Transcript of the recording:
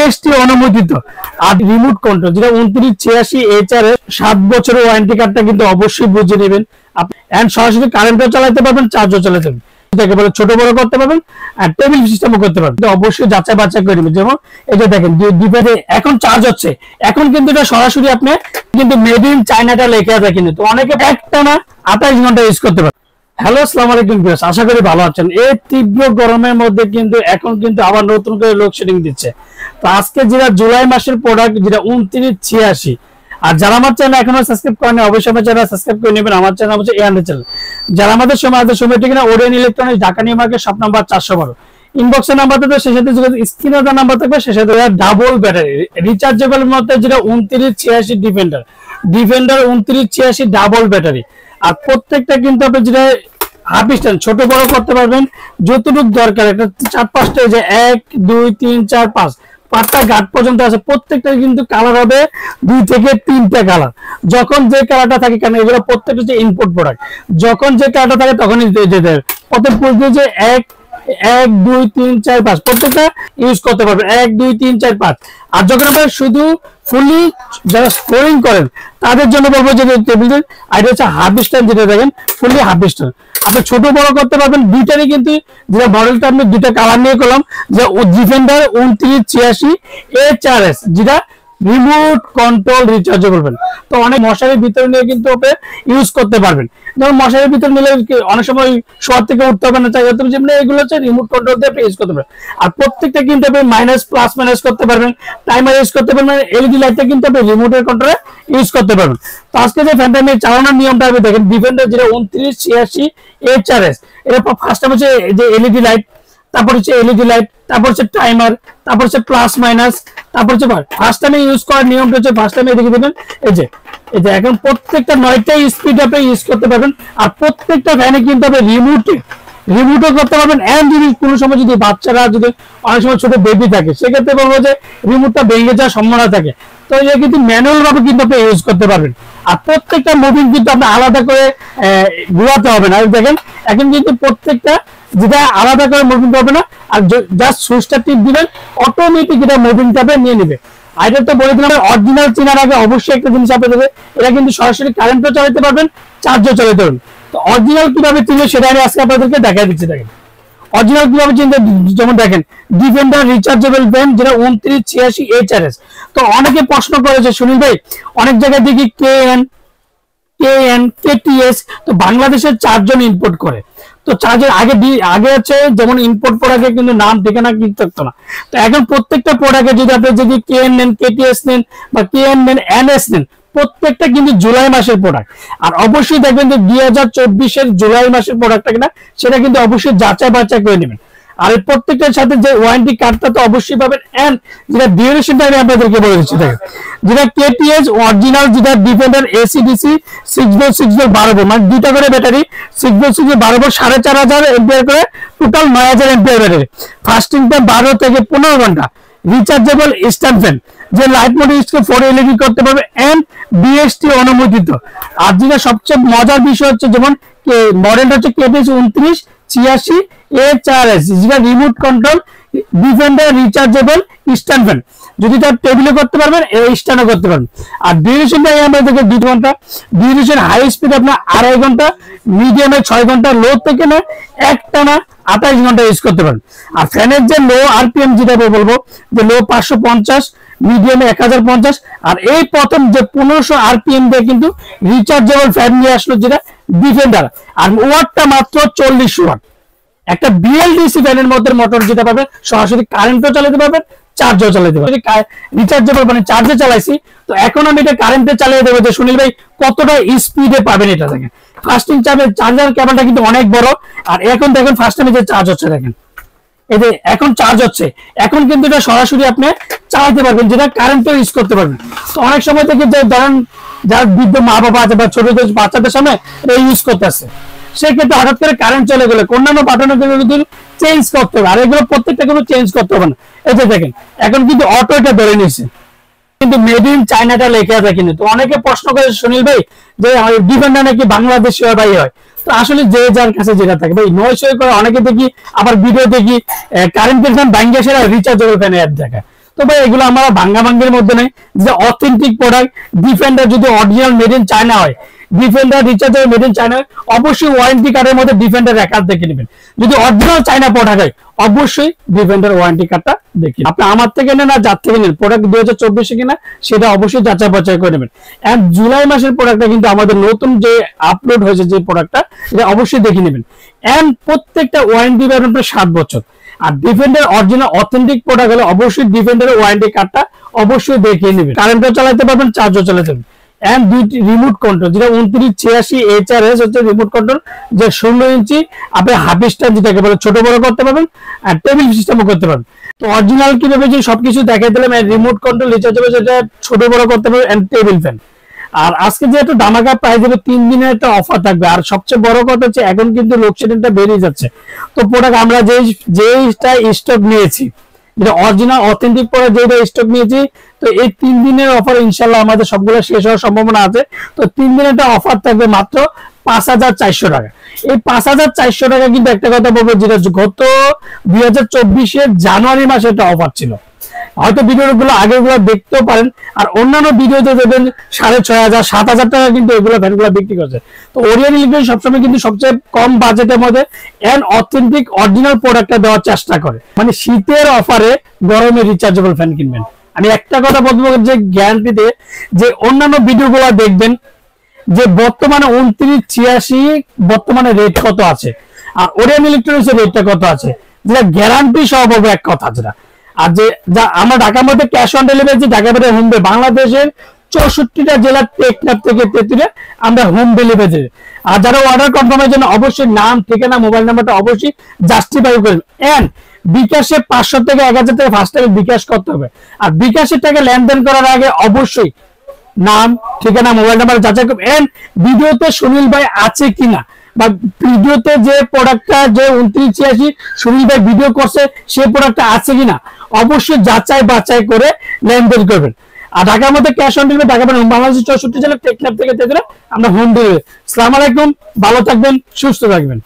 BST অনুমোদিত আর remote control যেটা 2986HR এর 7 বছরের ওয়ারেন্টি কার্ডটা কিন্তু অবশ্যই বুঝে নেবেন। আপনি সরাসরি কারেন্টও চালাতে পারবেন, চার্জও চালাতে পারবেন, একেবারে ছোট বড় করতে পারবেন আর টেবিল সিস্টেমও করতে পারবেন। তো অবশ্যই যাচাই বাছাই করে নেবেন। যেমন এই যে দেখেন ডিভাইসে এখন চার্জ হচ্ছে, এখন কিন্তু এটা সরাসরি আপনি কিন্তু মেড ইন চায়নাটা লেখা আছে কিন্তু, তো অনেকে একটানা 28 ঘন্টা ইউজ করতে পারবেন। হ্যালো, আসসালামু আলাইকুম ভিউয়ার্স, আশা করি ভালো আছেন। এই তীব্র গরমের মধ্যে কিন্তু এখন কিন্তু আবার নতুন করে লোডশেডিং দিচ্ছে। তো আজকে যেটা জুলাই মাসের প্রোডাক্ট যেটা 2986, আর যারা আমার চ্যানেল এখনো সাবস্ক্রাইব করেন অবশ্যই আমার চ্যানেল সাবস্ক্রাইব করে নেবেন। আমার চ্যানেল হচ্ছে এআরএন চ্যানেল। যারা আমাদের সময় ঠিকানা Orion electronics, Dhaka new market, shop number 412, ইনবক্সের নাম্বার থাকবে, সেই সাথে স্ক্রিনে নাম্বার থাকবে, সেই সাথে ডাবল ব্যাটারি রিচার্জেবল মধ্যে যেটা 2986 ডিফেন্ডার 2986 ডাবল ব্যাটারি। আর প্রত্যেকটা কিন্তু আপনি যেটা হাফ স্ট্যান্ড ছোট বড় করতে পারবেন যতটুকু দরকার। একটা 4-5টা যে 1 2 3 4 5 5টা গার্ড পর্যন্ত আছে, প্রত্যেকটা কিন্তু কালার হবে 2 থেকে 3টা কালার। যখন যে কালারটা থাকে, কারণ এগুলো প্রত্যেকটা হচ্ছে ইনপুট প্রোডাক্ট, যখন যে কালারটা থাকে তখনই যেতে প্রত্যেক পুরো যে 1 2 3 4 5 প্রত্যেকটা ইউজ করতে পারবেন 1 2 3 4 5। আর যখন আপনারা শুধু ফুলি যারা স্টোরিং করেন তাদের জন্য বলবো যে টেবিলের আইডিয়া হচ্ছে হাফ স্ট্যান্ড, যেটা দেখেন ফুলি হাফ স্ট্যান্ড। আপনি ছোট বড় করতে পারবেন দুইটারই, কিন্তু যেটা মডেলটা আমি দুইটা কালার নিয়ে করলাম, যে ডিফেন্ডার 2986HR যেটা রিমোট কন্ট্রোল রিচার্জেবল পেন। তো অনেক মশারির ভিতরে নিয়ে কিন্তু আপনি ইউজ করতে পারবেন। যেমন মশারির ভিতরে নিলে অনেক সময় শোয়ার থেকে উঠতে হবে না, চাই যেমন এগুলো হচ্ছে রিমোট কন্ট্রোল দিয়ে আপনি ইউজ করতে পারবেন। আর প্রত্যেকটা কিন্তু আপনি মাইনাস প্লাস মাইনাস করতে পারবেন, টাইমার ইউজ করতে পারবেন, এলইডি লাইটটা কিন্তু আপনি রিমোটের কন্ট্রোলে ইউজ করতে পারবেন। তো আজকে যে ফ্যানটা নিয়ে চালানোর নিয়মটা আপনি দেখেন, ডিফেন্ডার যেটা 2986HS, এটা ফার্স্ট হচ্ছে যে এলইডি লাইট, তারপর হচ্ছে এলইডি লাইট, তারপর হচ্ছে টাইমার, তারপর হচ্ছে প্লাস মাইনাস, তারপর হচ্ছে ফার্স্ট টাইমে ইউজ করার নিয়মটা হচ্ছে ফার্স্ট টাইমে দেখে দেবেন এই যে এখন প্রত্যেকটা 9টা স্পিড আপনি ইউজ করতে পারবেন। আর প্রত্যেকটা ফ্যানে কিন্তু আপনি রিমোটও করতে পারবেন। এন্ড যদি কোনো সময় যদি বাচ্চারা যদি অনেক সময় ছোট বেবি থাকে, সেক্ষেত্রে বলবো যে রিমোটটা ভেঙে যাওয়ার সম্ভাবনা থাকে, তো এটা কিন্তু ম্যানুয়াল ভাবে কিন্তু আপনি ইউজ করতে পারবেন। আর প্রত্যেকটা মুভিং কিন্তু আপনি আলাদা করে ঘুরাতে হবে না। দেখেন এখন কিন্তু প্রত্যেকটা যেটা আলাদা করে মুভিং করবে না, আর জাস্ট সুইচটা টিপ দিবেন, অটোমেটিক এটা মুভিংটা নিয়ে নেবে। আর এটা তো বলে দিলাম, অরিজিনাল চেনার আগে অবশ্যই একটা জিনিস আপনি দেবে, এটা কিন্তু সরাসরি কারেন্টও চালাতে পারবেন, চার্জও চালাতে পারবেন। তো অরিজিনাল কিভাবে চিনবে সেটা আমি আজকে আপনাদেরকে দেখাই দিচ্ছি। দেখেন অরিজিনাল কিভাবে চিনতে, যেমন দেখেন ডিফেন্ডার রিচার্জেবল পেন যেটা 2986HS। তো অনেকে প্রশ্ন করেছে সুনীল ভাই, অনেক জায়গায় দেখি KN KTS, তো বাংলাদেশের 4 জন ইম্পোর্ট করে। তো চার্জের আগে আছে যেমন ইম্পোর্ট প্রোডাক্টে কিন্তু নাম ঠিকানা কিন্তু থাকতো না। তো এখন প্রত্যেকটা প্রোডাক্টে যদি আপনি যদি KN নেন, KTS নেন বা KN নেন, NS নেন, প্রত্যেকটা কিন্তু জুলাই মাসের প্রোডাক্ট। আর অবশ্যই দেখবেন যে 2024-এর জুলাই মাসের প্রোডাক্টটা কিনা সেটা কিন্তু অবশ্যই যাচাই বাছাই করে নেবেন। আর প্রত্যেকটার সাথে যে ওয়ারেন্টি কার্ডটা তো অবশ্যই পাবেন। এন্ড যেটা ডিউরেশনটা আমি আপনাদেরকে বলে দিচ্ছি, দেখেন যেটা KTS অরিজিনাল যেটা ডিফেন্ডার ACDC 6 12 মানে দুইটা করে ব্যাটারি 6 12 4500 এম্পিয়ার করে, টোটাল 9000 এম্পিয়ার ব্যাটারি, ফাস্টিংটা 12 থেকে 15 ঘন্টা, রিচার্জেবল স্ট্যান্ড ফ্যান, যে লাইট মোড ইউজ করে 4 LED করতে পারবে, এন্ড বিএসটি অনুমোদিত। আর যেটা সবচেয়ে মজার বিষয় হচ্ছে, যেমন মডেলটা হচ্ছে KTS 2986HS, যেটা remote control defender rechargeable stand fan, যদি তার টেবিলে করতে পারবেন, স্ট্যান্ডও করতে পারবেন। আর ডিউরেশনটা আমাদেরকে 2 ঘন্টা, ডিউরেশন হাই স্পিড আপনার 2.5 ঘন্টা, মিডিয়ামে 6 ঘন্টা, লো থেকে না একটানা 28 ঘন্টা ইউজ করতে পারেন। আর ফ্যানের যে লো RPM যেটা বলবো, যে লো 550, মিডিয়ামে 1050, আর এই প্রথম যে 1500 RPM দিয়ে কিন্তু রিচার্জেবল ফ্যান নিয়ে আসলো যেটা ডিফেন্ডার। আর ওয়াটটা মাত্র 40 ওয়াট, একটা BLDC ফ্যানের মধ্যে মোটর যেটা পাবেন, সরাসরি কারেন্টও চালাতে পারবেন, চার্জও চালাতে পারবেন। রিচার্জেবল মানে চার্জে চালাইছি, তো এখন আমি এটা কারেন্টে চালিয়ে দেবো যে সুনীল ভাই কতটা স্পিডে পাবেন এটা। দেখেন ফাস্টিং চার্জার কেবলটা কিন্তু অনেক বড়। আর এখন দেখেন ফার্স্ট টাইমে যে চার্জ হচ্ছে, দেখেন এই যে এখন চার্জ হচ্ছে, এখন কিন্তু এটা সরাসরি আপনি চালাতে পারবেন, যেটা কারেন্টও ইউজ করতে পারবেন। তো অনেক সময় থেকে যে ধরেন যারা বৃদ্ধ মা বাবা আছে বা ছোট বাচ্চাদের সামনে এটা ইউজ করতে আসছে, সেক্ষেত্রে হঠাৎ করে কারেন্ট চলে গেলে অন্যান্য বাটনের কিন্তু চেঞ্জ করতে হবে, আর এগুলো প্রত্যেকটা কিন্তু চেঞ্জ করতে হবে না। এই যে দেখেন এখন কিন্তু অটো এটা ধরে নিয়েছে, কিন্তু মেড ইন চায়নাটা লেখা আছে কিন্তু। তো অনেকে প্রশ্ন করে সুনীল ভাই যে ডিফেন্ডার নাকি বাংলাদেশি হয়। তো আসলে যে যার কাছে যেটা থাকে ভাই, 900 করে অনেকে দেখি, আবার ভিডিও দেখি কারেন্টের ফ্যান ভাঙ্গিয়ে সেটা রিচার্জেবল ফ্যানের অ্যাড দেখায়। তো ভাই এগুলো আমরা ভাঙ্গা ভাঙ্গের মধ্যে নেই, যে অথেন্টিক প্রোডাক্ট। ডিফেন্ডার যদি অরিজিনাল মেড ইন চায়না হয়, defender rechargeable made in China হয়, অবশ্যই ওয়ারেন্টি কার্ডের মধ্যে ডিফেন্ডার রেকর্ড দেখে নেবেন। যদি অরিজিনাল চায়না প্রোডাক্ট হয় অবশ্যই ডিফেন্ডার ওয়ারেন্টি কার্ডটা দেখে। আপনি আমার থেকে নেন আর যার থেকে নেন, প্রোডাক্ট 2024 কিনা সেটা অবশ্যই যাচাই বাছাই করে নেবেন। এন্ড জুলাই মাসের প্রোডাক্টটা কিন্তু আমাদের নতুন যে আপলোড হয়েছে যে প্রোডাক্টটা, এটা অবশ্যই দেখে নেবেন। এন্ড প্রত্যেকটা ওয়ারেন্টি পাবেন আপনার 7 বছর। আর ডিফেন্ডার অরিজিনাল অথেন্টিক প্রোডাক্ট হলে অবশ্যই ডিফেন্ডারের ওয়ারেন্টি কার্ডটা অবশ্যই দেখিয়ে নেবেন। কারেন্টও চালাতে পারবেন, চার্জও চালাতে পারবেন। এন্ড দুইটি রিমোট কন্ট্রোল, যেটা 2986 HRS হচ্ছে রিমোট কন্ট্রোল, যে 16 ইঞ্চি আপনি হাফ স্ট্যান্ড যেটাকে বলে ছোট বড় করতে পারবেন, আর টেবিল সিস্টেমও করতে পারবেন। তো অরিজিনাল কিভাবে যে সবকিছু দেখাই দিলাম, রিমোট কন্ট্রোল রিচার্জেবল, যেটা ছোট বড় করতে পারবেন, এন্ড টেবিল ফ্যান। আর আজকে যেহেতু দামাকা প্রাইস দেবে, 3 দিনের একটা অফার থাকবে। আর সবচেয়ে বড় কথা হচ্ছে এখন কিন্তু লোডশেডিংটা বেরিয়ে যাচ্ছে। তো প্রোডাক্ট আমরা যেইটা স্টক নিয়েছি, যেটা অরিজিনাল অথেন্টিক প্রোডাক্ট যেটা স্টক নিয়েছি, তো এই 3 দিনের অফার ইনশাল্লাহ আমাদের সবগুলো শেষ হওয়ার সম্ভাবনা আছে। তো 3 দিনের একটা অফার থাকবে মাত্র 5400 টাকা। এই 5400 টাকা কিন্তু একটা কথা বলবো, যেটা গত 2024 জানুয়ারি মাসে একটা অফার ছিল। হয়তো ভিডিওগুলো আগেগুলো দেখতেও পারেন, আর অন্যান্য ভিডিওতে দেবেন 6500 7000 টাকা কিন্তু এগুলো ফ্যানগুলো বিক্রি করছে। তো ওরিয়ন ইলেকট্রনিক্স সবসময় কিন্তু সবচেয়ে কম বাজেটের মধ্যে এন্ড অথেন্টিক অরিজিনাল প্রোডাক্টটা দেওয়ার চেষ্টা করে। মানে শীতের অফারে গরমে রিচার্জেবল ফ্যান কিনবেন। আমি একটা কথা বলবো, যে গ্যারান্টিতে, যে অন্যান্য ভিডিওগুলো দেখবেন যে বর্তমানে 2986 বর্তমানে রেট কত আছে, আর ওরিয়ন ইলেকট্রনিক্স এর রেটটা কত আছে, যেটা গ্যারান্টি সহ বলবো এক কথা যেটা। আর যে আমরা ঢাকার মধ্যে ক্যাশ অন ডেলিভারি, যে ঢাকা বাইরে হোম ডেলিভারি, বাংলাদেশের 64টা জেলার টেকনাফ থেকে তেতুলিয়া আমরা হোম ডেলিভারি। আর যারা অর্ডার কনফার্মের জন্য অবশ্যই নাম, ঠিকানা, মোবাইল নাম্বারটা অবশ্যই জাস্টিফাই করবেন। এন্ড বিকাশে 500 থেকে 1000 টাকা ফার্স্ট টাইমে বিকাশ করতে হবে। আর বিকাশের টাকা লেনদেন করার আগে অবশ্যই নাম, ঠিকানা, মোবাইল নাম্বার যাচাই করবেন। এন্ড ভিডিওতে সুনীল ভাই আছে কিনা, বা ভিডিওতে যে প্রোডাক্টটা যে 2986 সুনীল ভাই ভিডিও করছে সেই প্রোডাক্টটা আছে কিনা অবশ্যই যাচাই বাছাই করে লেনদেন করবেন। আর ঢাকার মধ্যে ক্যাশ অন ডেলিভারি, ঢাকা বাংলাদেশের 64 জেলা টেকনাফ থেকে আমরা হোম ডেলিভারি। আসসালামু আলাইকুম, ভালো থাকবেন, সুস্থ থাকবেন।